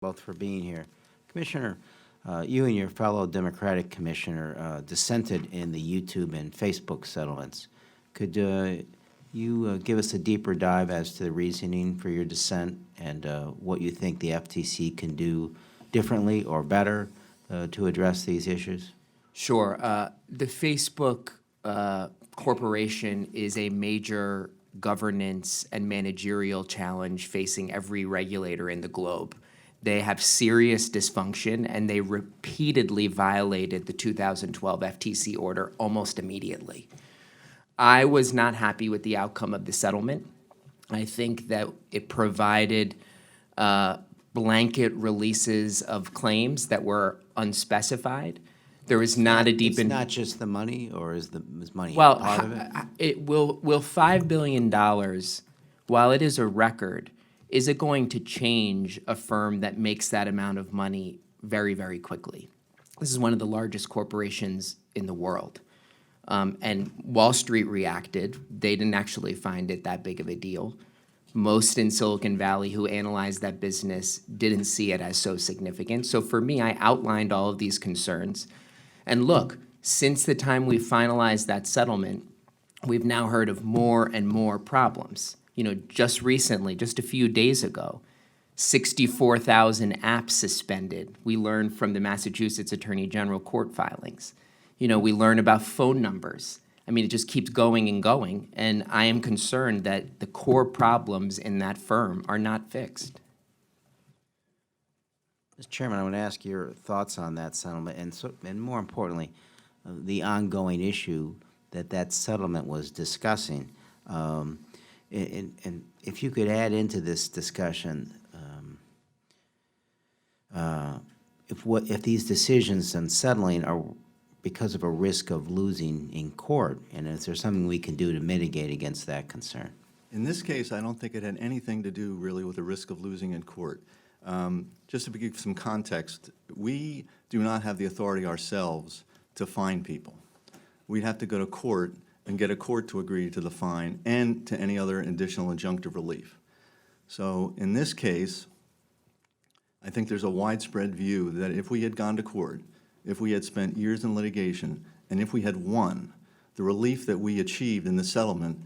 both for being here. Commissioner, you and your fellow Democratic commissioner dissented in the YouTube and Facebook settlements. Could you give us a deeper dive as to the reasoning for your dissent and what you think the FTC can do differently or better to address these issues? Sure. The Facebook corporation is a major governance and managerial challenge facing every regulator in the globe. They have serious dysfunction, and they repeatedly violated the 2012 FTC order almost immediately. I was not happy with the outcome of the settlement. I think that it provided blanket releases of claims that were unspecified. There is not a deep. It's not just the money, or is money Well, part of it? it will $5 billion, while it is a record, is it going to change a firm that makes that amount of money very, very quickly? This is one of the largest corporations in the world. And Wall Street reacted. They didn't actually find it that big of a deal. Most in Silicon Valley who analyzed that business didn't see it as so significant. So for me, I outlined all of these concerns. And look, since the time we finalized that settlement, we've now heard of more and more problems. You know, just recently, just a few days ago, 64,000 apps suspended. We learned from the Massachusetts Attorney General court filings. You know, we learn about phone numbers. I mean, it just keeps going and going, and I am concerned that the core problems in that firm are not fixed. Mr. Chairman, I want to ask your thoughts on that settlement, and more importantly, the ongoing issue that settlement was discussing. And if you could add into this discussion, if these decisions on settling are because of a risk of losing in court, and is there something we can do to mitigate against that concern? In this case, I don't think it had anything to do really with the risk of losing in court. Just to give some context, we do not have the authority ourselves to fine people. We'd have to go to court and get a court to agree to the fine and to any other additional injunctive relief. So in this case, I think there's a widespread view that if we had gone to court, if we had spent years in litigation, and if we had won, the relief that we achieved in the settlement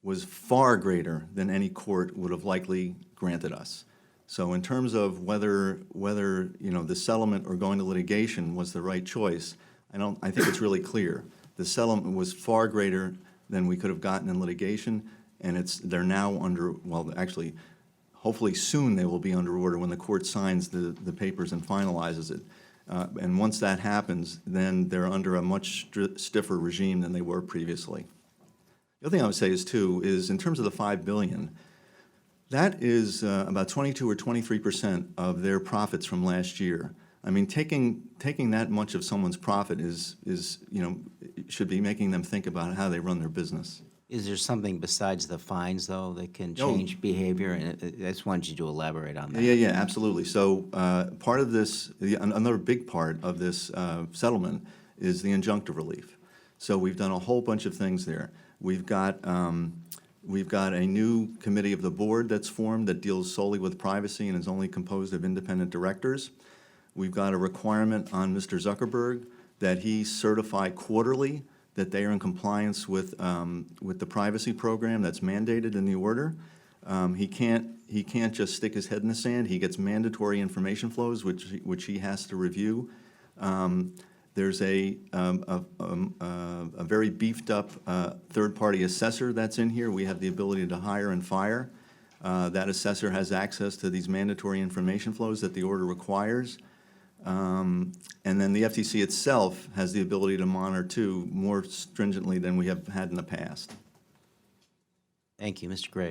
was far greater than any court would have likely granted us. So in terms of whether you know, the settlement or going to litigation was the right choice, I think it's really clear. The settlement was far greater than we could have gotten in litigation, and they're now under, well, actually, hopefully soon they will be under order when the court signs the papers and finalizes it. And once that happens, then they're under a much stiffer regime than they were previously. The other thing I would say is in terms of the $5 billion, that is about 22 or 23% of their profits from last year. I mean, taking that much of someone's profit is you know, should be making them think about how they run their business. Is there something besides the fines, though, that can change behavior? And I just wanted you to elaborate on that. Yeah, absolutely. So part of this, another big part of this settlement is the injunctive relief. So we've done a whole bunch of things there. We've got a new committee of the board that's formed that deals solely with privacy and is only composed of independent directors. We've got a requirement on Mr. Zuckerberg that he certify quarterly that they are in compliance with the privacy program that's mandated in the order. He can't just stick his head in the sand. He gets mandatory information flows, which he has to review. There's a very beefed up third-party assessor that's in here. We have the ability to hire and fire. That assessor has access to these mandatory information flows that the order requires. And then the FTC itself has the ability to monitor, too, more stringently than we have had in the past. Thank you, Mr. Gray.